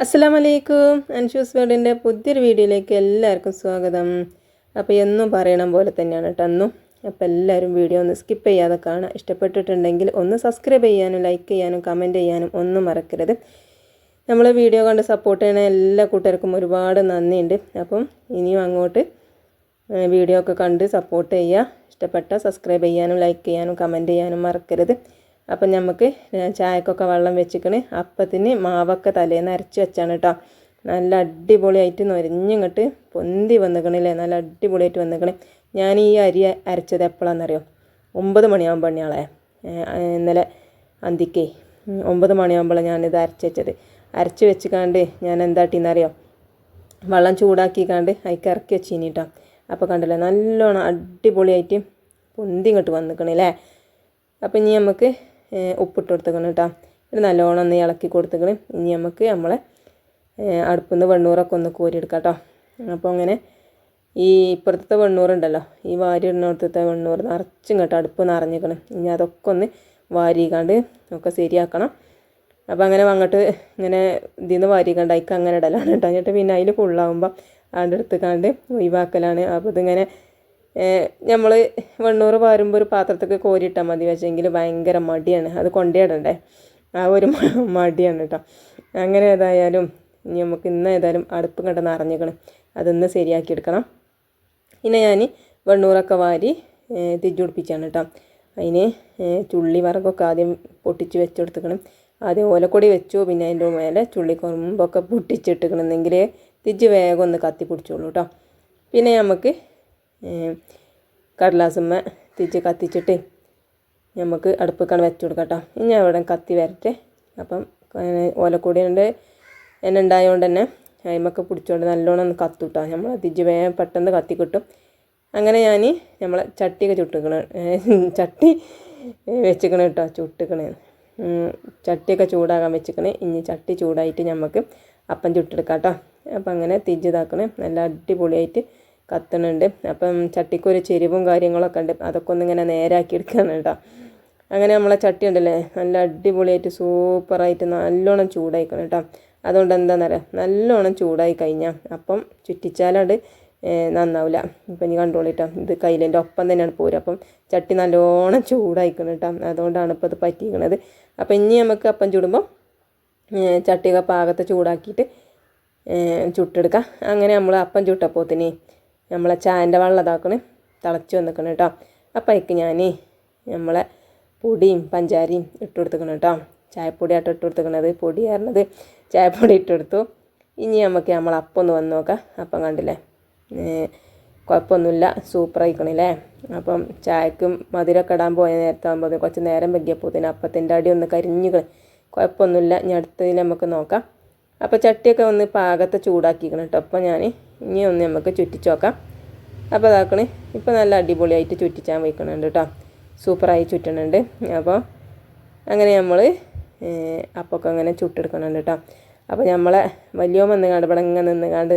അസ്സലാമു അലൈക്കും. അൻഷൂസ് വേർഡിൻ്റെ പുതിയൊരു വീഡിയോയിലേക്ക് എല്ലാവർക്കും സ്വാഗതം. അപ്പോൾ എന്നും പറയണം പോലെ തന്നെയാണ് കേട്ടോ അന്നും. അപ്പോൾ എല്ലാവരും വീഡിയോ ഒന്ന് സ്കിപ്പ് ചെയ്യാതെ കാണാം. ഇഷ്ടപ്പെട്ടിട്ടുണ്ടെങ്കിൽ ഒന്ന് സബ്സ്ക്രൈബ് ചെയ്യാനും ലൈക്ക് ചെയ്യാനും കമൻറ്റ് ചെയ്യാനും ഒന്നും മറക്കരുത്. നമ്മളെ വീഡിയോ കണ്ട് സപ്പോർട്ട് ചെയ്യുന്ന എല്ലാ കൂട്ടുകാർക്കും ഒരുപാട് നന്ദിയുണ്ട്. അപ്പം ഇനിയും അങ്ങോട്ട് വീഡിയോ ഒക്കെ കണ്ട് സപ്പോർട്ട് ചെയ്യുക. ഇഷ്ടപ്പെട്ട സബ്സ്ക്രൈബ് ചെയ്യാനും ലൈക്ക് ചെയ്യാനും കമൻറ്റ് ചെയ്യാനും മറക്കരുത്. അപ്പം നമുക്ക് ചായക്കൊക്കെ വെള്ളം വെച്ചിക്കണ്. അപ്പത്തിന് മാവൊക്കെ തലേന്ന് അരച്ച് വെച്ചാണ് കേട്ടോ. നല്ല അടിപൊളിയായിട്ട് നൊരിഞ്ഞിങ്ങോട്ട് പൊന്തി വന്നിക്കണില്ലേ, നല്ല അടിപൊളിയായിട്ട് വന്നിക്കണേ. ഞാൻ ഈ അരി അരച്ചത് എപ്പോഴാണെന്നറിയോ? 9 മണിയാകുമ്പോൾ പണിയാളെ ഇന്നലെ അന്തിക്കേ 9 മണിയാകുമ്പോഴാണ് ഞാനിത് അരച്ച് വെച്ചത്. അരച്ച് വെച്ചിക്കാണ്ട് ഞാൻ എന്താട്ടിന്നറിയോ? വെള്ളം ചൂടാക്കിക്കാണ്ട് അതിക്ക് ഇറക്കി വെച്ചിനി കേട്ടോ. അപ്പോൾ കണ്ടില്ലേ നല്ലോണം അടിപൊളിയായിട്ട് പൊന്തി ഇങ്ങോട്ട് വന്നിക്കണല്ലേ. അപ്പം ഇനി നമുക്ക് ഉപ്പിട്ട് കൊടുത്തേക്കണം കേട്ടോ. ഇത് നല്ലോണം ഒന്ന് ഇളക്കി കൊടുത്തേക്കണം. ഇനി നമുക്ക് നമ്മളെ അടുപ്പിൽ നിന്ന് വെണ്ണൂറൊക്കെ ഒന്ന് കോരിയെടുക്കാം കേട്ടോ. അപ്പോൾ അങ്ങനെ ഈ ഇപ്പുറത്തെ വെണ്ണൂറുണ്ടല്ലോ, ഈ വാരി ഇടുന്നിടത്തെ വെണ്ണൂറ് നിറച്ചും കേട്ടോ അടുപ്പ് നിറഞ്ഞിക്കണം. ഇനി അതൊക്കെ ഒന്ന് വാരിക്കാണ്ട് ഒക്കെ ശരിയാക്കണം. അപ്പോൾ അങ്ങനെ അങ്ങോട്ട് ഇങ്ങനെ ഇതിൽ നിന്ന് വാരിക്കാണ്ട് അതിക്ക് അങ്ങനെ ഇടലാണ് കേട്ടോ. എന്നിട്ട് പിന്നെ അതിൽ ഫുള്ളാകുമ്പോൾ ആണ്ടെടുത്തുക്കാണ്ട് ഒഴിവാക്കലാണ്. അപ്പോൾ ഇതിങ്ങനെ നമ്മൾ വെണ്ണൂറ് പാരുമ്പോൾ ഒരു പാത്രത്തേക്ക് കോരിയിട്ടാൽ മതി. വെച്ചെങ്കിൽ ഭയങ്കര മടിയാണ്, അത് കൊണ്ടിടണ്ടേ, ആ ഒരു മടിയാണ് കേട്ടോ. അങ്ങനെ ഏതായാലും ഇനി നമുക്ക് ഇന്ന് ഏതായാലും അടുപ്പ് കണ്ട് നിറഞ്ഞിക്കണം, അതൊന്ന് ശരിയാക്കി എടുക്കണം. പിന്നെ ഞാൻ വെണ്ണൂറൊക്കെ വാരി തിരിച്ചുപിടിപ്പിച്ചാണ് കേട്ടോ. അതിന് ചുള്ളി വറകൊക്കെ ആദ്യം പൊട്ടിച്ച് വെച്ചെടുത്തുക്കണം. ആദ്യം ഓലക്കൊടി വെച്ചു, പിന്നെ അതിൻ്റെ മേലെ ചുള്ളി കൊമ്പൊക്കെ പൊട്ടിച്ചിട്ടിക്കണമെന്നെങ്കിൽ തിരിച്ച് വേഗം ഒന്ന് കത്തി പിടിച്ചോളൂ കേട്ടോ. പിന്നെ നമുക്ക് കടലാസുമ്മ തിരിച്ച് കത്തിച്ചിട്ട് നമുക്ക് അടുപ്പിക്കാണ് വെച്ച് കൊടുക്കാം കേട്ടോ. ഇനി അവിടെ കത്തി വരട്ടെ. അപ്പം ഓലക്കൂടി കൊണ്ട് എന്നെ ഉണ്ടായതുകൊണ്ട് തന്നെ അതിമൊക്കെ പിടിച്ചുകൊണ്ട് നല്ലോണം ഒന്ന് കത്തും കേട്ടോ. നമ്മൾ തിരിച്ച് വേഗം പെട്ടെന്ന് കത്തി കിട്ടും. അങ്ങനെ ഞാൻ നമ്മളെ ചട്ടിയൊക്കെ ചട്ടി വെച്ചിക്കണ കേട്ടോ, ചുട്ടിക്കണേ. ചട്ടിയൊക്കെ ചൂടാകാൻ വെച്ചിക്കണേ. ഇനി ചട്ടി ചൂടായിട്ട് നമുക്ക് അപ്പം ചുട്ടെടുക്കാം കേട്ടോ. അപ്പം അങ്ങനെ തിരിച്ച് ഇതാക്കണേ, നല്ല അടിപൊളിയായിട്ട് കത്തണുണ്ട്. അപ്പം ചട്ടിക്കൊരു ചെരിവും കാര്യങ്ങളൊക്കെ ഉണ്ട്, അതൊക്കെ ഒന്നിങ്ങനെ നേരാക്കി എടുക്കുകയാണ് കേട്ടോ. അങ്ങനെ നമ്മളെ ചട്ടി ഉണ്ടല്ലേ നല്ല അടിപൊളിയായിട്ട് സൂപ്പറായിട്ട് നല്ലോണം ചൂടായിക്കണം കേട്ടോ. അതുകൊണ്ട് എന്താണെന്നറിയാം, നല്ലോണം ചൂടായി കഴിഞ്ഞാൽ അപ്പം ചുറ്റിച്ചാലത് നന്നാവില്ല. ഇപ്പം ഇനി കണ്ടോളിട്ടോ, ഇത് കയ്യിലെൻ്റെ ഒപ്പം തന്നെയാണ് പോരും. അപ്പം ചട്ടി നല്ലോണം ചൂടായിക്കണം കേട്ടോ. അതുകൊണ്ടാണ് ഇപ്പോൾ ഇത് പറ്റിയിരിക്കണത്. അപ്പം ഇനി നമുക്ക് അപ്പം ചുടുമ്പോൾ ചട്ടിയൊക്കെ പാകത്തെ ചൂടാക്കിയിട്ട് ചുട്ടെടുക്കാം. അങ്ങനെ നമ്മൾ അപ്പം ചുട്ടപ്പോത്തിന് നമ്മളെ ചായൻ്റെ വെള്ളം ഇതാക്കണേ തിളച്ച് വന്നിക്കണം കേട്ടോ. അപ്പം അതിക്ക് ഞാൻ നമ്മളെ പൊടിയും പഞ്ചാരയും ഇട്ട് കൊടുത്തിക്കണം കേട്ടോ. ചായപ്പൊടിയായിട്ട് ഇട്ട് കൊടുത്തിക്കണത്, പൊടി ആയിരുന്നത് ചായപ്പൊടി ഇട്ടെടുത്തു. ഇനി നമുക്ക് അപ്പം ഒന്ന് വന്ന് നോക്കാം. അപ്പം കണ്ടില്ലേ കുഴപ്പമൊന്നുമില്ല, സൂപ്പറായിക്കണില്ലേ. അപ്പം ചായക്കും മധുരമൊക്കെ ഇടാൻ പോയ നേരത്തെ ആകുമ്പോൾ കുറച്ച് നേരം വൈകിയപ്പോത്തിന് അപ്പത്തിൻ്റെ അടി ഒന്ന് കരിഞ്ഞ് കുഴപ്പമൊന്നുമില്ല. ഇനി അടുത്തതിൽ നമുക്ക് നോക്കാം. അപ്പോൾ ചട്ടിയൊക്കെ ഒന്ന് പാകത്തെ ചൂടാക്കിക്കണം കേട്ടോ. അപ്പോൾ ഞാൻ ഇനി ഒന്ന് നമുക്ക് ചുറ്റിച്ച് നോക്കാം. അപ്പോൾ ഇതാക്കണേ, ഇപ്പോൾ നല്ല അടിപൊളിയായിട്ട് ചുറ്റിച്ചാൻ വയ്ക്കണുണ്ട് കേട്ടോ, സൂപ്പറായി ചുറ്റണുണ്ട്. അപ്പോൾ അങ്ങനെ നമ്മൾ അപ്പൊക്കെ അങ്ങനെ ചുട്ടെടുക്കണുണ്ട് കേട്ടോ. അപ്പോൾ നമ്മളെ വലിയ വന്നുകാണ്ട് ഇവിടെ ഇങ്ങനെ നിന്നുകാണ്ട്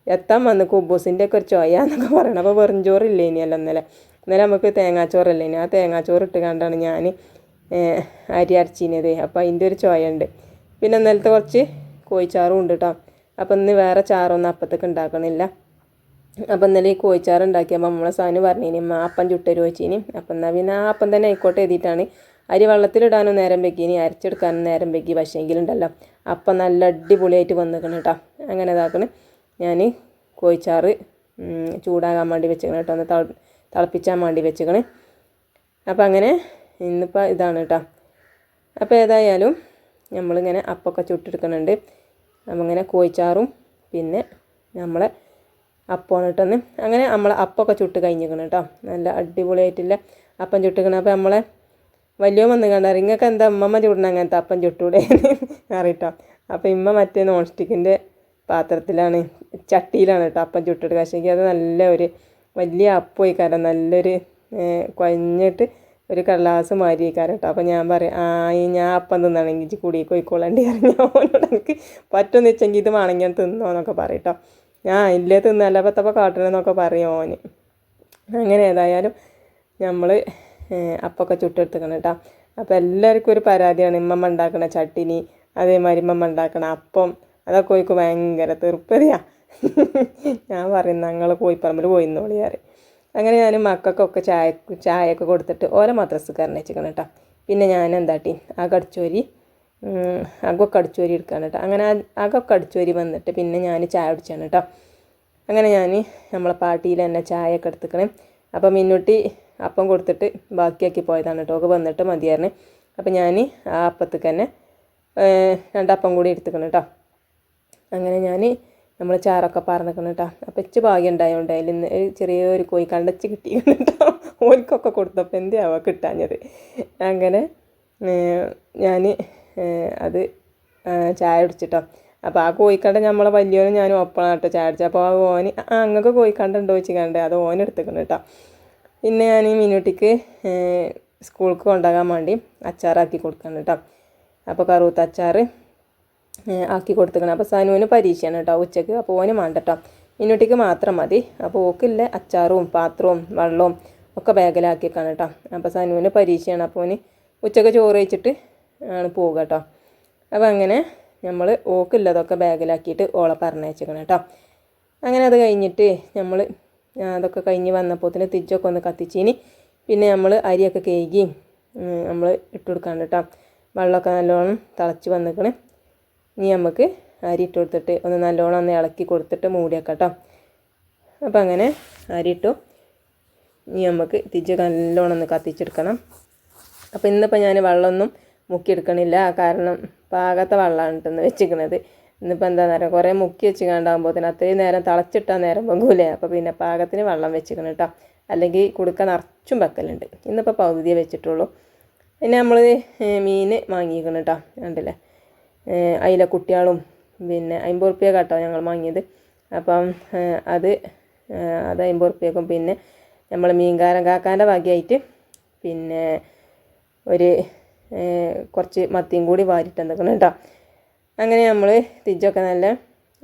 എത്താൻ വന്ന് കുബൂസിൻ്റെ ഒക്കെ ഒരു ചോയാന്നൊക്കെ പറയണം. അപ്പോൾ വെറുംചോറില്ലേ ഇനിയല്ലോ ഇന്നലെ നമുക്ക് തേങ്ങാച്ചോറല്ലേ ഇനി, ആ തേങ്ങാച്ചോറ് ഇട്ട് കണ്ടാണ് ഞാൻ അരി അരച്ചിനത്. അപ്പോൾ അതിൻ്റെ ഒരു ചോയുണ്ട്. പിന്നെ ഇന്നലത്തെ കുറച്ച് കോഴിച്ചാറും ഉണ്ട് കേട്ടോ. അപ്പം ഇന്ന് വേറെ ചാറൊന്നും അപ്പത്തേക്ക് ഉണ്ടാക്കണില്ല. അപ്പം ഇന്നലെ ഈ കോഴിച്ചാറ് ഉണ്ടാക്കിയപ്പോൾ നമ്മളെ സാധനം പറഞ്ഞിനി അപ്പം ചുട്ടൊരു വെച്ചിനി. അപ്പം എന്നാൽ പിന്നെ ആ അപ്പം തന്നെ ആയിക്കോട്ടെ എഴുതിയിട്ടാണ്. അരി വെള്ളത്തിലിടാനും നേരം വെക്കിനി, അരച്ചെടുക്കാനും നേരം വെക്കി. പക്ഷേ എങ്കിലുണ്ടല്ലോ അപ്പം നല്ല അടിപൊളിയായിട്ട് വന്നിക്കണം കേട്ടോ. അങ്ങനെ ഇതാക്കണം. ഞാൻ കോഴിച്ചാറ് ചൂടാകാൻ വേണ്ടി വെച്ചിക്കണം കേട്ടോ, ഒന്ന് തിളപ്പിച്ചാൻ വേണ്ടി വെച്ചിക്കണ്. അപ്പം അങ്ങനെ ഇന്നിപ്പോൾ ഇതാണ് കേട്ടോ. അപ്പോൾ ഏതായാലും നമ്മളിങ്ങനെ അപ്പമൊക്കെ ചുട്ടെടുക്കുന്നുണ്ട്. അങ്ങനെ കോഴിച്ചാറും പിന്നെ നമ്മളെ അപ്പമാണ് കേട്ടൊന്ന്. അങ്ങനെ നമ്മളെ അപ്പമൊക്കെ ചുട്ട് കഴിഞ്ഞിരിക്കണം കേട്ടോ. നല്ല അടിപൊളിയായിട്ടില്ല അപ്പം ചുട്ടിക്കണം. അപ്പോൾ നമ്മളെ വലിയ വന്ന് കണ്ടാൽ ഇങ്ങൊക്കെ എന്താ ഉമ്മമ്മ ചുടണം അങ്ങനത്തെ അപ്പം ചുട്ടൂടെ അറിയിട്ടോ. അപ്പോൾ ഇമ്മ മറ്റേ നോൺ സ്റ്റിക്കിൻ്റെ പാത്രത്തിലാണ്, ചട്ടിയിലാണ് കേട്ടോ അപ്പം ചുട്ടെടുക്കുക. പക്ഷേ അത് നല്ല ഒരു വലിയ അപ്പം കാരണം നല്ലൊരു കുഴഞ്ഞിട്ട് ഒരു കടലാസ് മാരി കേട്ടോ. അപ്പോൾ ഞാൻ പറയാം, ഞാൻ അപ്പം തിന്നാണെങ്കിൽ കൂടി കോഴിക്കോളേണ്ടി അറിഞ്ഞോനോട് എനിക്ക് പറ്റുമെന്ന് വെച്ചെങ്കിൽ ഇത് വേണമെങ്കിൽ തിന്നോ എന്നൊക്കെ പറയട്ടോ. ഇല്ലേ തിന്നല്ല പത്തപ്പോൾ കാട്ടണമെന്നൊക്കെ പറയും ഓന്. അങ്ങനെ ഏതായാലും നമ്മൾ അപ്പമൊക്കെ ചുട്ടെടുത്തുക്കണം കേട്ടോ. അപ്പോൾ എല്ലാവർക്കും ഒരു പരാതിയാണ് ഇമ്മമ്മ ഉണ്ടാക്കണ ചട്ടിനി, അതേമാതിരി ഇമ്മമ്മ ഉണ്ടാക്കണ അപ്പം അതൊക്കെ ഓൾക്ക് ഭയങ്കര തീർപ്പതിയാ. ഞാൻ പറയും ഞങ്ങൾ കോഴിപ്പറമ്പിൽ പോയിന്നോളി അറിയും. അങ്ങനെ ഞാൻ മക്കൾക്കൊക്കെ ചായയൊക്കെ കൊടുത്തിട്ട് ഓരോ മദ്രസക്ക് പറഞ്ഞേച്ചിക്കണം കേട്ടോ. പിന്നെ ഞാൻ എന്താട്ടി അകൊക്കെ അടിച്ചോരി എടുക്കുകയാണ് കേട്ടോ. അങ്ങനെ അകൊക്കെ അടിച്ചോരി വന്നിട്ട് പിന്നെ ഞാൻ ചായ കുടിച്ചാണ് കേട്ടോ. അങ്ങനെ ഞാൻ നമ്മളെ പാട്ടിയിൽ തന്നെ ചായയൊക്കെ എടുത്തുക്കണേ. അപ്പം മിന്നുട്ടി അപ്പം കൊടുത്തിട്ട് ബാക്കിയാക്കി പോയതാണ് കേട്ടോ. ഒക്കെ വന്നിട്ട് മതിയായിരുന്നു. അപ്പം ഞാൻ ആ അപ്പത്തേക്ക് തന്നെ 2 അപ്പം കൂടി എടുത്തുക്കണം കേട്ടോ. അങ്ങനെ ഞാൻ നമ്മൾ ചാറൊക്കെ പറഞ്ഞിരിക്കണം കേട്ടോ. അപ്പം ഇച്ച് ഭാഗ്യം ഉണ്ടായതുകൊണ്ട് അതിൽ നിന്ന് ചെറിയൊരു കോഴി കണ്ടച്ച് കിട്ടിയിരുന്നു കേട്ടോ. ഓൽക്കൊക്കെ കൊടുത്തപ്പോൾ എന്തിയാവാ കിട്ടാഞ്ഞത്. അങ്ങനെ ഞാൻ അത് ചായ കുടിച്ചിട്ടോ. അപ്പോൾ ആ കോഴിക്കണ്ട നമ്മളെ വലിയവനും ഞാനും ഒപ്പമാണ് കേട്ടോ ചായ കുടിച്ചത്. അപ്പോൾ ആ ഓന് അങ്ങക്ക് കോഴിക്കണ്ട ഉണ്ടോ വെച്ച് കണ്ടേ അത് ഓനെടുത്തേക്കണം കേട്ടോ. പിന്നെ ഞാൻ മിനുട്ടിക്ക് സ്കൂൾക്ക് കൊണ്ടുപോകാൻ വേണ്ടി അച്ചാറാക്കി കൊടുക്കണം കേട്ടോ. അപ്പോൾ കറുത്ത അച്ചാർ ആക്കി കൊടുത്തേക്കണം. അപ്പോൾ സനുവിന് പരീക്ഷയാണ് കേട്ടോ ഉച്ചയ്ക്ക്. അപ്പോൾ ഓന് വേണ്ട കേട്ടോ, മിനുട്ടിക്ക് മാത്രം മതി. അപ്പോൾ ഓക്കില്ല അച്ചാറും പാത്രവും വെള്ളവും ഒക്കെ ബാഗിലാക്കിയേക്കാണ് കേട്ടോ. അപ്പോൾ സനുവിന് പരീക്ഷയാണ്. അപ്പോൾ ഓന് ഉച്ചയ്ക്ക് ചോറ് കഴിച്ചിട്ട് ആണ് പോവുക കേട്ടോ. അപ്പോൾ അങ്ങനെ നമ്മൾ ഓക്കില്ലതൊക്കെ ബാഗിലാക്കിയിട്ട് ഓളെ പറഞ്ഞയച്ചേക്കണം കേട്ടോ. അങ്ങനെ അത് കഴിഞ്ഞിട്ട് അതൊക്കെ കഴിഞ്ഞ് വന്നപ്പോഴത്തേന് തിരിച്ചൊക്കെ ഒന്ന് കത്തിച്ചിനി. പിന്നെ നമ്മൾ അരിയൊക്കെ കേകി നമ്മൾ ഇട്ട് കൊടുക്കാണ്ട് കേട്ടോ. വെള്ളമൊക്കെ നല്ലോണം തിളച്ച് വന്നിക്കണേ. ഇനി നമുക്ക് അരി ഇട്ട് കൊടുത്തിട്ട് ഒന്ന് നല്ലോണം ഒന്ന് ഇളക്കി കൊടുത്തിട്ട് മൂടിയേക്കാം കേട്ടോ. അപ്പം അങ്ങനെ അരി ഇട്ടു. ഇനി നമുക്ക് തിരിച്ച് നല്ലോണം ഒന്ന് കത്തിച്ചെടുക്കണം. അപ്പോൾ ഇന്നിപ്പോൾ ഞാൻ വെള്ളമൊന്നും മുക്കിയെടുക്കണില്ല, കാരണം പാകത്തെ വെള്ളമാണ് ഇട്ടെന്ന് വെച്ചിരിക്കണത്. ഇന്നിപ്പോൾ എന്താണെന്ന് അറിയാം, കുറേ മുക്കി വെച്ച് കണ്ടാകുമ്പോഴത്തേന് അത്രയും നേരം തിളച്ചിട്ടാൽ നേരം പൊങ്ങൂലേ. അപ്പോൾ പിന്നെ പാകത്തിന് വെള്ളം വെച്ചിരിക്കണം കേട്ടോ, അല്ലെങ്കിൽ കുടുക്ക നിറച്ചും വെക്കലുണ്ട്. ഇന്നിപ്പോൾ പകുതിയെ വെച്ചിട്ടുള്ളൂ. പിന്നെ നമ്മൾ മീൻ വാങ്ങിയിരിക്കണം കേട്ടോ. കണ്ടില്ലേ, അയില കുട്ടികളും പിന്നെ 50 ഉറുപ്പ്യ കേട്ടോ ഞങ്ങൾ വാങ്ങിയത്. അപ്പം അത് 50 ഉറുപ്പ്യക്കും പിന്നെ നമ്മൾ മീൻകാരൻ കാക്കാൻ്റെ ഭാഗ്യമായിട്ട് പിന്നെ ഒരു കുറച്ച് മത്തിയും കൂടി വാരിട്ട് എന്തൊക്കെ കേട്ടോ. അങ്ങനെ നമ്മൾ തിരിച്ചൊക്കെ നല്ല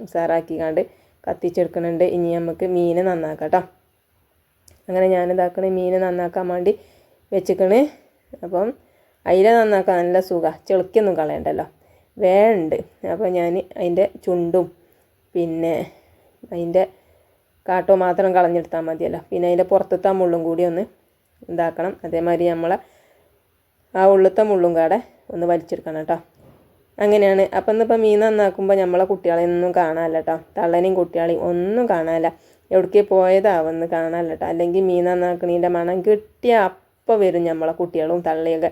ഉസാറാക്കിക്കാണ്ട് കത്തിച്ചെടുക്കുന്നുണ്ട്. ഇനി നമുക്ക് മീൻ നന്നാക്കാം കേട്ടോ. അങ്ങനെ ഞാനിതാക്കണ മീൻ നന്നാക്കാൻ വേണ്ടി വെച്ചിക്കണ്. അപ്പം അയില നന്നാക്കാൻ നല്ല സുഖമാണ്, ചെളുക്കൊന്നും കളയണ്ടല്ലോ, വേണ്ട. അപ്പോൾ ഞാൻ അതിൻ്റെ ചുണ്ടും പിന്നെ അതിൻ്റെ കാട്ടോ മാത്രം കളഞ്ഞെടുത്താൽ മതിയല്ലോ. പിന്നെ അതിൻ്റെ പുറത്തത്തെ മുള്ളും കൂടി ഒന്ന് ഇതാക്കണം. അതേമാതിരി നമ്മളെ ആ ഉള്ളത്തെ മുള്ളും കാടെ ഒന്ന് വലിച്ചെടുക്കണം കേട്ടോ. അങ്ങനെയാണ്. അപ്പം ഇന്നിപ്പോൾ മീൻ നന്നാക്കുമ്പോൾ നമ്മളെ കുട്ടികളെയൊന്നും കാണാനല്ല കേട്ടോ, തള്ളനെയും കുട്ടികളെയും ഒന്നും കാണാനല്ല, എവിടേക്ക് പോയതാവെന്ന് കാണാനല്ല കേട്ടോ. അല്ലെങ്കിൽ മീൻ നന്നാക്കണീൻ്റെ മണം കിട്ടിയ അപ്പം വരും നമ്മളെ കുട്ടികളും തള്ളയൊക്കെ.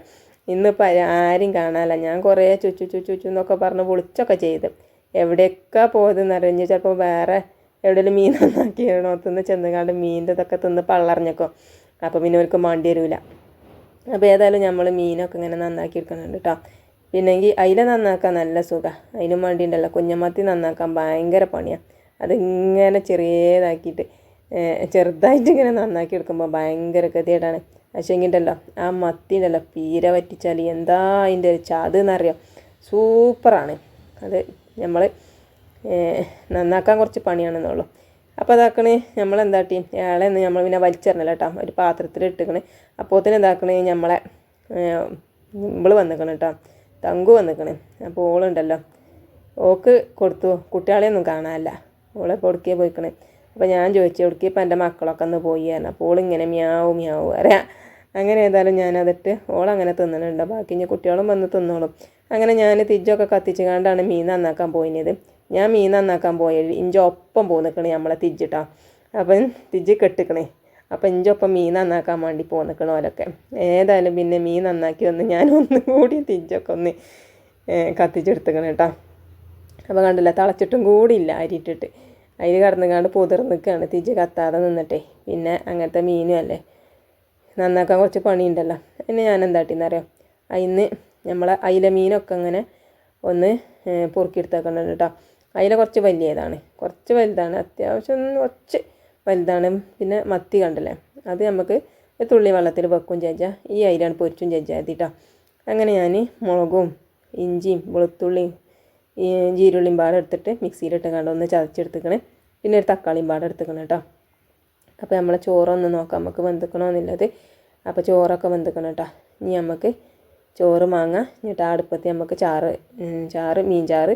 ഇന്നിപ്പോൾ ആരും കാണാനല്ല. ഞാൻ കുറേ ചുച്ചു എന്നൊക്കെ പറഞ്ഞ് വിളിച്ചൊക്കെ ചെയ്ത് എവിടെയൊക്കെ പോയതെന്ന് അറിഞ്ഞ് ചിലപ്പോൾ വേറെ എവിടെയെങ്കിലും മീൻ നന്നാക്കിയണോ തിന്ന് ചെന്നുകാണ്ട് മീനിൻ്റെ ഇതൊക്കെ തിന്ന് പള്ളറിഞ്ഞേക്കോ. അപ്പോൾ പിന്നെ അവർക്ക് മണ്ടി വരില്ല. അപ്പോൾ ഏതായാലും നമ്മൾ മീനൊക്കെ ഇങ്ങനെ നന്നാക്കി എടുക്കുന്നുണ്ട് കേട്ടോ. പിന്നെങ്കിൽ അയില നന്നാക്കാൻ നല്ല സുഖമാണ്. അതിനും വേണ്ടിയിട്ടുണ്ടല്ലോ, കുഞ്ഞമത്തി നന്നാക്കാൻ ഭയങ്കര പണിയാണ്. അതിങ്ങനെ ചെറിയതാക്കിയിട്ട് ചെറുതായിട്ട് ഇങ്ങനെ നന്നാക്കി എടുക്കുമ്പോൾ ഭയങ്കര ഗതികേടാണ്. പക്ഷേ എങ്കിണ്ടല്ലോ ആ മത്തിൻ്റെല്ലോ പീര വറ്റിച്ചാൽ എന്താ അതിൻ്റെ ഒരു ചാതെന്നറിയാം, സൂപ്പറാണ്. അത് നമ്മൾ നന്നാക്കാൻ കുറച്ച് പണിയാണെന്നുള്ളൂ. അപ്പോൾ അതാക്കണേ നമ്മളെന്താട്ടി ഇയാളെന്ന് നമ്മൾ പിന്നെ വലിച്ചെറിഞ്ഞല്ലോ കേട്ടോ, ഒരു പാത്രത്തിൽ ഇട്ടിക്കണേ. അപ്പോഴത്തേന് എന്താക്കണേ നമ്മളെ ഇവള് വന്നിക്കണം കേട്ടോ, തങ്കു വന്നിക്കണേ. അപ്പോൾ ഓളുണ്ടല്ലോ, ഓക്ക് കൊടുത്തു, കുട്ടികളെയൊന്നും കാണാനല്ല, ഓളെ കൊടുക്കേ പോയിക്കണേ. അപ്പോൾ ഞാൻ ചോദിച്ചു എവിടേക്ക് ഇപ്പം എൻ്റെ മക്കളൊക്കെ ഒന്ന് പോയി തരണം. അപ്പോൾ ഓളിങ്ങനെ മ്യാവും അറിയാം. അങ്ങനെ ഏതായാലും ഞാനതിട്ട് ഓളങ്ങനെ തിന്നണുണ്ട്. ബാക്കി ഇനി കുട്ടികളും വന്ന് തിന്നോളും. അങ്ങനെ ഞാൻ തിരിച്ചൊക്കെ കത്തിച്ച് കണ്ടാണ് മീൻ നന്നാക്കാൻ പോയിനത്. ഞാൻ മീൻ നന്നാക്കാൻ പോയത് ഇഞ്ചി ഒപ്പം പോന്നിക്കണേ നമ്മളെ തിരിച്ചിട്ടാ. അപ്പം തിരിച്ച് കെട്ടിക്കണേ. അപ്പം ഇഞ്ചൊപ്പം മീൻ നന്നാക്കാൻ വേണ്ടി പോന്നിക്കണ ഓലൊക്കെ. ഏതായാലും പിന്നെ മീൻ നന്നാക്കി വന്ന് ഞാൻ ഒന്നും കൂടി തിരിച്ചൊക്കെ ഒന്ന് കത്തിച്ചെടുത്തിക്കണം കേട്ടോ. അപ്പോൾ കണ്ടില്ല, തിളച്ചിട്ടും കൂടിയില്ല അരിയിട്ടിട്ട്. അരി കടന്നുകാണ്ട് പൊതിർന്ന് നിൽക്കുകയാണ് തിരിച്ച് കത്താതെ നിന്നിട്ടേ. പിന്നെ അങ്ങനത്തെ മീനും അല്ലേ, നന്നാക്കാൻ കുറച്ച് പണിയുണ്ടല്ലോ. പിന്നെ ഞാൻ എന്താട്ടിന്നറിയാം, അതിന് നമ്മളെ അയില മീനൊക്കെ അങ്ങനെ ഒന്ന് പൊറുക്കിയെടുത്തേക്കുന്നുണ്ട് കേട്ടോ. അയില കുറച്ച് വലിയതാണ്, കുറച്ച് വലുതാണ്, അത്യാവശ്യം കുറച്ച് വലുതാണ്. പിന്നെ മത്തി കണ്ടല്ലേ, അത് നമുക്ക് തുള്ളി വെള്ളത്തിൽ വെക്കും ചേച്ചാ, ഈ അയിലാണ് പൊരിച്ചും ചേച്ചാ എത്തിട്ടോ. അങ്ങനെ ഞാൻ മുളകും ഇഞ്ചിയും വെളുത്തുള്ളിയും ജീരുള്ളിയും പാടെ എടുത്തിട്ട് മിക്സിയിലിട്ട് കണ്ട് ഒന്ന് ചതച്ചെടുത്തിക്കണേ. പിന്നെ ഒരു തക്കാളിയും പാടെ എടുത്തിക്കണം കേട്ടോ. അപ്പോൾ നമ്മളെ ചോറൊന്ന് നോക്കാം നമുക്ക് വെന്തിക്കണമെന്നുള്ളത്. അപ്പോൾ ചോറൊക്കെ വെന്തിക്കണം കേട്ടോ. ഇനി നമുക്ക് ചോറ് മാങ്ങ എന്നിട്ട് അടുപ്പത്ത് നമുക്ക് ചാറ് മീൻ ചാറ്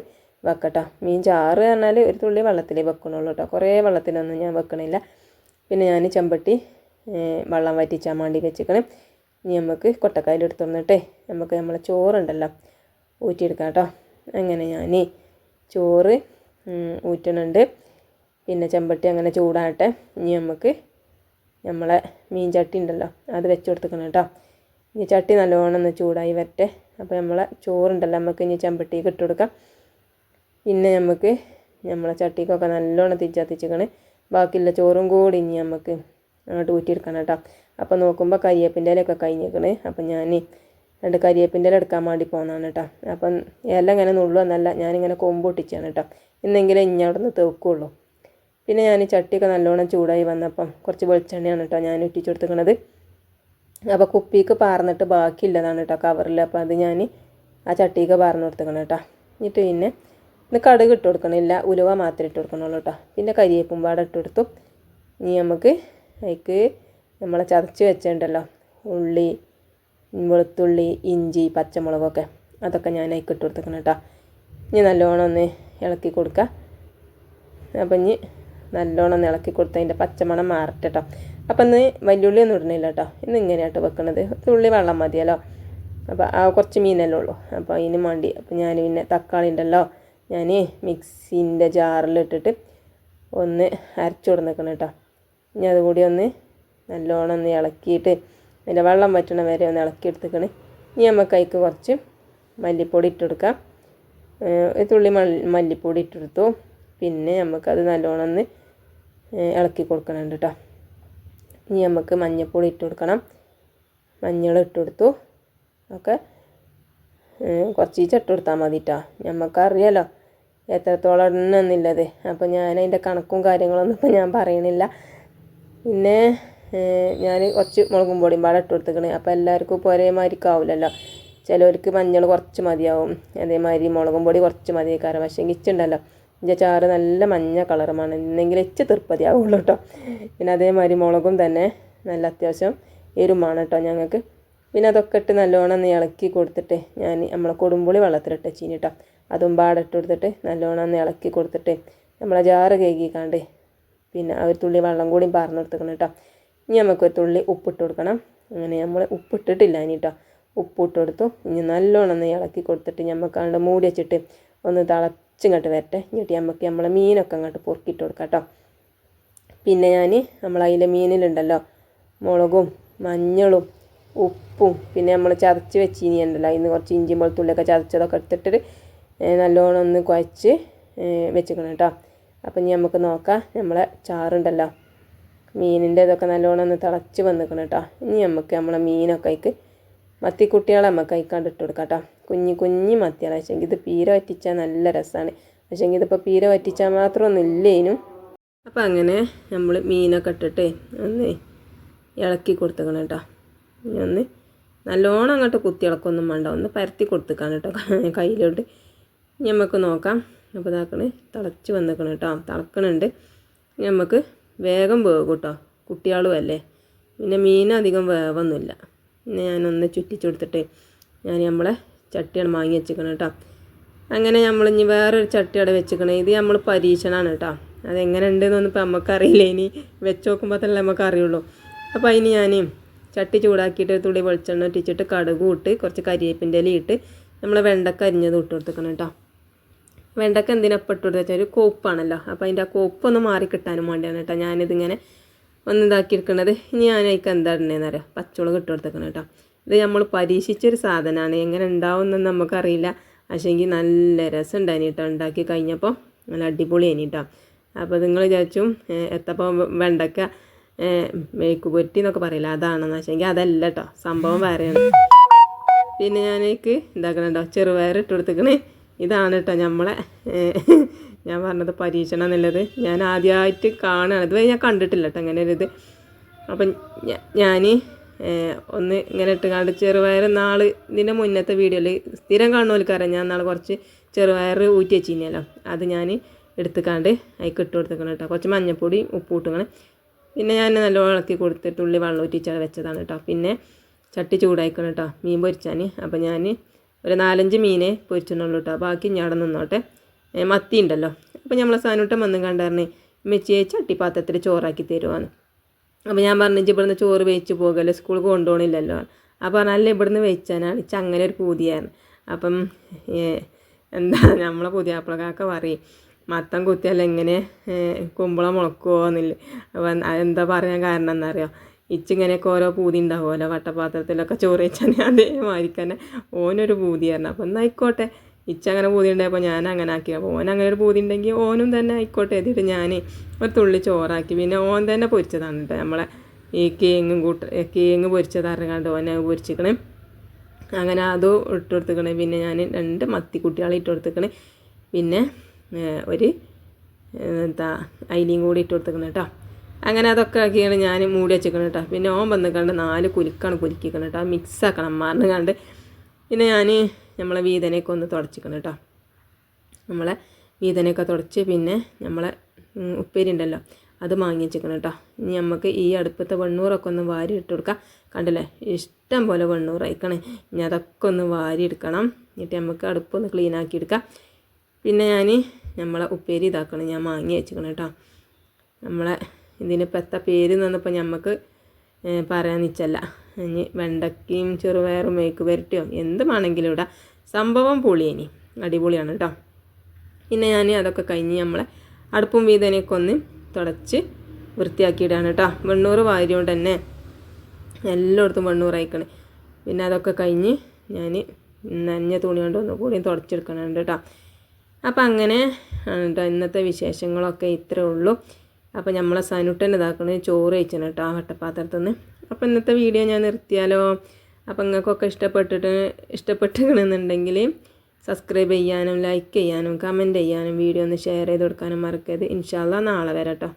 വെക്കട്ടോ. മീൻ ചാറ് പറഞ്ഞാൽ ഒരു തുള്ളി വെള്ളത്തിൽ വെക്കണുള്ളൂ കേട്ടോ, കുറേ വെള്ളത്തിലൊന്നും ഞാൻ വെക്കണില്ല. പിന്നെ ഞാൻ ചെമ്പട്ടി വെള്ളം വറ്റിച്ചാൻ വേണ്ടി വെച്ചിക്കണം. ഇനി നമുക്ക് കൊട്ടക്കയിൽ എടുത്ത് വന്നിട്ടേ നമുക്ക് നമ്മളെ ചോറുണ്ടല്ലോ ഊറ്റിയെടുക്കാം കേട്ടോ. അങ്ങനെ ഞാൻ ചോറ് ഊറ്റണുണ്ട്. പിന്നെ ചെമ്പട്ടി അങ്ങനെ ചൂടാകട്ടെ. ഇനി നമുക്ക് നമ്മളെ മീൻ ചട്ടി ഉണ്ടല്ലോ അത് വെച്ച് കൊടുക്കണം കേട്ടോ. ഇനി ചട്ടി നല്ലോണം ഒന്ന് ചൂടായി വരട്ടെ. അപ്പോൾ നമ്മളെ ചോറുണ്ടല്ലോ നമുക്ക് ഇനി ചെമ്പട്ടിക്ക് ഇട്ട് കൊടുക്കാം. പിന്നെ നമുക്ക് നമ്മളെ ചട്ടിക്കൊക്കെ നല്ലോണം തിരിച്ചത്തിച്ചിക്കണ്. ബാക്കിയുള്ള ചോറും കൂടി ഇനി നമുക്ക് അങ്ങോട്ട് ഊറ്റിയെടുക്കണം കേട്ടോ. അപ്പോൾ നോക്കുമ്പോൾ കരിയേപ്പിൻ്റെ ഇലയൊക്കെ കഴിഞ്ഞിരിക്കണ്. അപ്പം ഞാൻ 2 കരിയേപ്പിൻ്റെ ഇല എടുക്കാൻ വേണ്ടി പോകുന്നതാണ് കേട്ടോ. അപ്പം ഇല ഇങ്ങനെ നുള്ളുവെന്നല്ല, ഞാനിങ്ങനെ കൊമ്പ് പൊട്ടിച്ചാണ് കേട്ടോ, എന്നെങ്കിലും ഇനി അവിടെ നിന്ന് തെക്കുള്ളൂ. പിന്നെ ഞാൻ ചട്ടിയൊക്കെ നല്ലോണം ചൂടായി വന്നപ്പം കുറച്ച് വെളിച്ചെണ്ണയാണ് കേട്ടോ ഞാൻ ഇട്ടിച്ച് കൊടുത്തിരിക്കണത്. അപ്പോൾ കുപ്പിക്ക് പാർന്നിട്ട് ബാക്കിയുള്ളതാണ് കേട്ടോ കവറിൽ. അപ്പോൾ അത് ഞാൻ ആ ചട്ടിക്ക് പാർന്ന് കൊടുത്തിരിക്കണം കേട്ടോ. എന്നിട്ട് പിന്നെ ഇന്ന് കടുക് ഇട്ട് കൊടുക്കണില്ല, ഉലുവ മാത്രമേ ഇട്ട് കൊടുക്കണുള്ളൂ കേട്ടോ. പിന്നെ കരിയേപ്പും പാടെ ഇട്ട് കൊടുത്തു. ഇനി നമുക്ക് അതിക്ക് നമ്മളെ ചതച്ച് വെച്ചിട്ടുണ്ടല്ലോ ഉള്ളി, വെളുത്തുള്ളി, ഇഞ്ചി, പച്ചമുളകൊക്കെ അതൊക്കെ ഞാൻ അതിക്ക് ഇട്ട് കൊടുത്തിരിക്കണം കേട്ടോ. ഇനി നല്ലോണം ഒന്ന് ഇളക്കി കൊടുക്കുക. അപ്പം ഇനി നല്ലോണം ഒന്ന് ഇളക്കി കൊടുത്ത് അതിൻ്റെ പച്ചമണം മാറട്ടെ കേട്ടോ. അപ്പം ഇന്ന് വലിയുള്ളി ഒന്നും ഇടണില്ല കേട്ടോ, ഇന്ന് ഇങ്ങനെയാട്ടോ വെക്കണത്. തുള്ളി വെള്ളം മതിയല്ലോ. അപ്പോൾ ആ കുറച്ച് മീനല്ലേ ഉള്ളൂ, അപ്പോൾ അതിന് വേണ്ടി. അപ്പോൾ ഞാൻ പിന്നെ തക്കാളി ഉണ്ടല്ലോ ഞാൻ മിക്സിൻ്റെ ജാറിലിട്ടിട്ട് ഒന്ന് അരച്ചു കൊടുക്കണം കേട്ടോ. ഇനി അതുകൂടി ഒന്ന് നല്ലോണം ഒന്ന് ഇളക്കിയിട്ട് അതിൻ്റെ വെള്ളം വറ്റണ വരെ ഒന്ന് ഇളക്കി എടുത്തേക്കണ്. ഇനി നമുക്ക് അതിക്ക് കുറച്ച് മല്ലിപ്പൊടി ഇട്ടെടുക്കാം. ഒരു തുള്ളി മല്ലിപ്പൊടി ഇട്ടെടുത്തു. പിന്നെ നമുക്കത് നല്ലോണം ഒന്ന് ഇളക്കി കൊടുക്കണുണ്ട് കേട്ടോ. ഇനി നമുക്ക് മഞ്ഞൾപ്പൊടി ഇട്ട് കൊടുക്കണം. മഞ്ഞൾ ഇട്ട് കൊടുത്തു. ഒക്കെ കുറച്ച് ഇട്ട് കൊടുത്താൽ മതി കേട്ടോ. നമുക്കറിയാലോ എത്രത്തോളം ഇടണമെന്നില്ലത്. അപ്പോൾ ഞാനതിൻ്റെ കണക്കും കാര്യങ്ങളൊന്നും ഇപ്പോൾ ഞാൻ പറയണില്ല. പിന്നെ ഞാൻ കുറച്ച് മുളകും പൊടിയും പാടെ ഇട്ട് കൊടുത്തിക്കണേ. അപ്പോൾ എല്ലാവർക്കും ഇപ്പോൾ ഒരേമാതിരിക്കാവില്ലല്ലോ. ചിലവർക്ക് മഞ്ഞൾ കുറച്ച് മതിയാവും, അതേമാതിരി മുളകും പൊടി കുറച്ച് മതിയേക്കാരം. പക്ഷേ ഇച്ചുണ്ടല്ലോ ഇഞ്ച ചാറ് നല്ല മഞ്ഞ കളറുമാണ്, എന്നെങ്കിൽ ഇച്ച് തൃപ്പതിയാവുള്ളൂ കേട്ടോ. പിന്നെ അതേമാതിരി മുളകും തന്നെ നല്ല അത്യാവശ്യം എരുമാണ് കേട്ടോ ഞങ്ങൾക്ക്. പിന്നെ അതൊക്കെ ഇട്ട് നല്ലോണം ഒന്ന് ഇളക്കി കൊടുത്തിട്ട് ഞാൻ നമ്മളെ കൊടുമ്പുളി വെള്ളത്തിലിട്ട് ചീനി കേട്ടോ, അതും പാടെ ഇട്ട് കൊടുത്തിട്ട് നല്ലോണം ഒന്ന് ഇളക്കി കൊടുത്തിട്ട് നമ്മളെ ജാറ് കേക്കിക്കാണ്ട് പിന്നെ ഒരു തുള്ളി വെള്ളം കൂടി പാർന്ന് കൊടുത്തിക്കണം കേട്ടോ. ഇനി നമുക്കൊരു തുള്ളി ഉപ്പിട്ട് കൊടുക്കണം. അങ്ങനെ നമ്മൾ ഉപ്പിട്ടിട്ടില്ല ഇനി കേട്ടോ, ഉപ്പിട്ട് കൊടുത്തു. ഇനി നല്ലോണം ഒന്ന് ഇളക്കി കൊടുത്തിട്ട് നമുക്കാണ്ട് മൂടി വെച്ചിട്ട് ഒന്ന് തിളച്ചിങ്ങോട്ട് വരട്ടെ. എന്നിട്ട് നമുക്ക് നമ്മളെ മീനൊക്കെ അങ്ങോട്ട് പൊറുക്കിയിട്ട് കൊടുക്കാം കേട്ടോ. പിന്നെ ഞാൻ നമ്മളതിലെ മീനിലുണ്ടല്ലോ മുളകും മഞ്ഞളും ഉപ്പും പിന്നെ നമ്മൾ ചതച്ച് വെച്ചിനി ഉണ്ടല്ലോ അതിന് കുറച്ച് ഇഞ്ചി വെളുത്തുള്ളിയൊക്കെ ചതച്ചതൊക്കെ എടുത്തിട്ട് നല്ലോണം ഒന്ന് കുഴച്ച് വെച്ചിക്കണം കേട്ടോ. അപ്പം ഇനി നമുക്ക് നോക്കാം. നമ്മളെ ചാറുണ്ടല്ലോ മീനിൻ്റെ ഇതൊക്കെ നല്ലോണം ഒന്ന് തിളച്ച് വന്നിക്കണം കേട്ടോ. ഇനി നമുക്ക് നമ്മളെ മീനൊക്കെ അതിക്ക് മത്തിക്കുട്ടികളെ നമുക്ക് അതിക്കാണ്ട് ഇട്ട് കൊടുക്കാം കേട്ടോ. കുഞ്ഞി മത്തിയാണ്. പക്ഷേങ്കിൽ ഇത് പീര വറ്റിച്ചാൽ നല്ല രസമാണ്. പക്ഷേങ്കിൽ ഇതിപ്പോൾ പീര വറ്റിച്ചാൽ മാത്രമൊന്നും ഇല്ലേനും. അപ്പോൾ അങ്ങനെ നമ്മൾ മീനൊക്കെ ഇട്ടിട്ട് ഒന്ന് ഇളക്കി കൊടുത്തേക്കണം കേട്ടോ. ഇനി ഒന്ന് നല്ലോണം അങ്ങോട്ട് കുത്തി ഇളക്കൊന്നും വേണ്ട, ഒന്ന് പരത്തി കൊടുത്തേക്കാണ് കേട്ടോ കയ്യിലോട്ട്. ഇനി നമുക്ക് നോക്കാം. അപ്പോൾ ഇതാക്കണേ തിളച്ച് വന്നിക്കണം കേട്ടോ, തിളക്കണുണ്ട്. നമുക്ക് വേഗം വേകും കേട്ടോ, കുട്ടികളും അല്ലേ. പിന്നെ മീനധികം വേവൊന്നുമില്ല. പിന്നെ ഞാനൊന്ന് ചുറ്റിച്ചെടുത്തിട്ട് ഞാൻ നമ്മളെ ചട്ടിയാണ് വാങ്ങി വെച്ചിക്കണം കേട്ടോ. അങ്ങനെ നമ്മളിനി വേറൊരു ചട്ടി അവിടെ വെച്ചിക്കണം. ഇത് നമ്മൾ പരീക്ഷണമാണ് കേട്ടോ, അതെങ്ങനെ ഉണ്ടെന്നൊന്നും ഇപ്പോൾ നമുക്കറിയില്ല. ഇനി വെച്ച് നോക്കുമ്പോൾ തന്നെ നമുക്ക് അറിയുള്ളൂ. അപ്പോൾ അതിന് ഞാൻ ചട്ടി ചൂടാക്കിയിട്ട് തുള്ളി വെളിച്ചെണ്ണ ഇട്ടിച്ചിട്ട് കടുകും ഇട്ട് കുറച്ച് കരിവേപ്പിൻ്റെ ഇല ഇട്ട് നമ്മൾ വെണ്ടക്ക അരിഞ്ഞത് ഇട്ട് കൊടുത്തേക്കണം കേട്ടോ. വെണ്ടക്ക എന്തിനപ്പം ഇട്ട് കൊടുത്ത് വെച്ചാൽ ഒരു കോപ്പാണല്ലോ, അപ്പോൾ അതിൻ്റെ ആ കോപ്പൊന്ന് മാറി കിട്ടാനും വേണ്ടിയാണ് കേട്ടോ ഞാനിതിങ്ങനെ ഒന്ന് ഇതാക്കിയെടുക്കണത്. ഇനി ഞാൻ അതിലേക്ക് എന്താ ഇടണേന്ന് അറിയാം, പച്ചമുളക് ഇട്ട് കൊടുത്തേക്കണം കേട്ടോ. ഇത് നമ്മൾ പരീക്ഷിച്ചൊരു സാധനമാണ്, എങ്ങനെ ഉണ്ടാവുമെന്നൊന്നും നമുക്കറിയില്ല. പക്ഷേങ്കിൽ നല്ല രസം ഉണ്ടായിന് കേട്ടോ, ഉണ്ടാക്കി കഴിഞ്ഞപ്പോൾ നല്ല അടിപൊളിയായിന് കേട്ടോ. അപ്പോൾ നിങ്ങൾ വിചാരിച്ചും എത്തപ്പോൾ വെണ്ടക്ക മേക്ക് പൊറ്റി എന്നൊക്കെ പറയില്ല അതാണെന്ന്. വെച്ചെങ്കിൽ അതല്ല കേട്ടോ, സംഭവം വേറെയാണ്. പിന്നെ ഞാനേക്ക് ഇതാക്കണം കേട്ടോ, ചെറുപയർ ഇട്ട് കൊടുത്തേക്കണേ. ഇതാണ് കേട്ടോ നമ്മളെ ഞാൻ പറഞ്ഞത് പരീക്ഷണം എന്നുള്ളത്. ഞാൻ ആദ്യമായിട്ട് കാണുകയാണ്, ഇതുവരെ ഞാൻ കണ്ടിട്ടില്ല കേട്ടോ അങ്ങനെ ഒരു ഇത്. അപ്പം ഞാൻ ഒന്ന് ഇങ്ങനെ ഇട്ടുകാണ്ട് ചെറുപയർ ഇതിൻ്റെ മുന്നത്തെ വീഡിയോയിൽ സ്ഥിരം കാണുന്നവർക്കറിയാം, ഞാൻ കുറച്ച് ചെറുപയർ ഊറ്റി വെച്ചിരുന്നല്ലോ, അത് ഞാൻ എടുത്തുകാണ്ട് അതിലേക്ക് ഇട്ട് കൊടുത്തേക്കണം കേട്ടോ. കുറച്ച് മഞ്ഞൾപ്പൊടി ഉപ്പ് ഇട്ടുക്കണം. പിന്നെ ഞാൻ നല്ലോണം ഇളക്കി കൊടുത്തിട്ട് ഉള്ളി വെള്ളം ഊറ്റിച്ചാൽ വെച്ചതാണ് കേട്ടോ. പിന്നെ ചട്ടി ചൂടായിക്കണം കേട്ടോ മീൻ പൊരിച്ചാൻ. അപ്പോൾ ഞാൻ ഒരു 4-5 മീനെ പൊരിച്ചിട്ടുള്ളൂ കേട്ടോ, ബാക്കി ഞാൻ അവിടെ നിന്നോട്ടെ. മത്തി ഉണ്ടല്ലോ. അപ്പോൾ നമ്മളെ സാനൂട്ടം വന്ന് കണ്ടറിഞ്ഞ് മെച്ചിയെ ചട്ടിപ്പാത്രത്തിൽ ചോറാക്കി തരുവാന്ന്. അപ്പോൾ ഞാൻ പറഞ്ഞു ഇവിടുന്ന് ചോറ് വേവിച്ച് പോകുമല്ലോ, സ്കൂളിൽ കൊണ്ടുപോകണില്ലല്ലോ. അപ്പോൾ പറഞ്ഞാൽ ഇവിടുന്ന് വെച്ചാനാണ് ഇച്ച അങ്ങനെ ഒരു പൂതിയായിരുന്നു. അപ്പം എന്താ നമ്മളെ പുതിയാപ്പിളക്കാക്ക പറയും മത്തം കുത്തിയാൽ എങ്ങനെ കുമ്പളം മുളക്കുമോ എന്നില്ല. അപ്പം എന്താ പറയാൻ കാരണം എന്നറിയോ, ഇച്ചിങ്ങനെയൊക്കെ ഓരോ പൂതി ഉണ്ടാവുമല്ലോ വട്ടപാത്രത്തിലൊക്കെ ചോറ് വെച്ചാൽ അതേമാതിരി തന്നെ ഓനൊരു പൂതിയായിരുന്നു. അപ്പം എന്നായിക്കോട്ടെ ഇച്ചങ്ങനെ പൂതി ഉണ്ടായപ്പോൾ ഞാൻ അങ്ങനെ ആക്കി. അപ്പോൾ ഓൻ അങ്ങനെ ഒരു പൂതി ഉണ്ടെങ്കിൽ ഓനും തന്നെ ആയിക്കോട്ടെ എഴുതിയിട്ട് ഞാൻ ഒരു തുള്ളി ചോറാക്കി. പിന്നെ ഓൻ തന്നെ പൊരിച്ചതാണ് കേട്ടോ, നമ്മളെ ഈ കേങ്ങ് പൊരിച്ചതാണ് കണ്ട് ഓനെ പൊരിച്ചിക്കണേ. അങ്ങനെ അതും ഇട്ട് കൊടുത്തിക്കണേ. പിന്നെ ഞാൻ 2 മത്തിക്കുട്ടികളെ ഇട്ട് കൊടുത്തിക്കണേ. പിന്നെ ഒരു അയിലയും കൂടി ഇട്ട് കൊടുത്തിക്കണം കേട്ടോ. അങ്ങനെ അതൊക്കെ ആക്കിയാണ് ഞാൻ മൂടി വെച്ചിക്കണം കേട്ടോ. പിന്നെ ഓൻ വന്ന് കണ്ട് 4 കുലുക്കാണ് കുലുക്കിക്കണം കേട്ടോ, മിക്സാക്കണം മാറിന് കണ്ട്. പിന്നെ ഞാൻ നമ്മളെ വീതനയൊക്കെ ഒന്ന് തുടച്ചിക്കണം കേട്ടോ. നമ്മളെ വീതനയൊക്കെ തുടച്ച് പിന്നെ നമ്മളെ ഉപ്പേരി ഉണ്ടല്ലോ അത് വാങ്ങി വെച്ചിക്കണം കേട്ടോ. ഇനി നമുക്ക് ഈ അടുപ്പത്തെ വെണ്ണൂറൊക്കെ ഒന്ന് വാരി ഇട്ട് കൊടുക്കാം. കണ്ടില്ലേ ഇഷ്ടം പോലെ വെണ്ണൂറ് അയക്കണേ. ഇനി അതൊക്കെ ഒന്ന് വാരി എടുക്കണം. എന്നിട്ട് നമുക്ക് അടുപ്പൊന്ന് ക്ലീൻ ആക്കി എടുക്കാം. പിന്നെ ഞാൻ നമ്മളെ ഉപ്പേരി ഇതാക്കണം, ഞാൻ വാങ്ങി വെച്ചിക്കണം കേട്ടോ. നമ്മളെ ഇതിനിപ്പോൾ എത്ര പേര് എന്നപ്പോൾ നമുക്ക് പറയാൻ നിച്ചല്ല. ഇനി വെണ്ടയ്ക്കയും ചെറുപയറും മേക്ക് പുരട്ടിയോ എന്ത് വേണമെങ്കിലും ഇടാം. സംഭവം പൊളിയേനി അടിപൊളിയാണ് കേട്ടോ. പിന്നെ ഞാൻ അതൊക്കെ കഴിഞ്ഞ് നമ്മളെ അടുപ്പും വീതനയൊക്കെ ഒന്ന് തുടച്ച് വൃത്തിയാക്കിയിടാണ് കേട്ടോ. വെണ്ണൂറ് വാരി കൊണ്ട് തന്നെ എല്ലായിടത്തും വെണ്ണൂറ് അയക്കണേ. പിന്നെ അതൊക്കെ കഴിഞ്ഞ് ഞാൻ നനഞ്ഞ തുണി കൊണ്ട് ഒന്നുകൂടി തുടച്ചെടുക്കണം കേട്ടോ. അപ്പം അങ്ങനെ കേട്ടോ ഇന്നത്തെ വിശേഷങ്ങളൊക്കെ ഇത്രേ ഉള്ളൂ. അപ്പോൾ നമ്മളെ സനുട്ടൻ ഇതാക്കണേ ചോറ് കഴിച്ചാണ് കേട്ടോ ആ വട്ടപ്പാത്രത്തിൽ നിന്ന്. അപ്പോൾ ഇന്നത്തെ വീഡിയോ ഞാൻ നിർത്തിയാലോ. അപ്പോൾ നിങ്ങൾക്കൊക്കെ ഇഷ്ടപ്പെട്ടിട്ടുണ്ടെന്നുണ്ടെങ്കിൽ സബ്സ്ക്രൈബ് ചെയ്യാനും ലൈക്ക് ചെയ്യാനും കമൻറ്റ് ചെയ്യാനും വീഡിയോ ഒന്ന് ഷെയർ ചെയ്ത് കൊടുക്കാനും മറക്കരുത്. ഇൻഷാ അല്ലാഹ് നാളെ വരാം കേട്ടോ.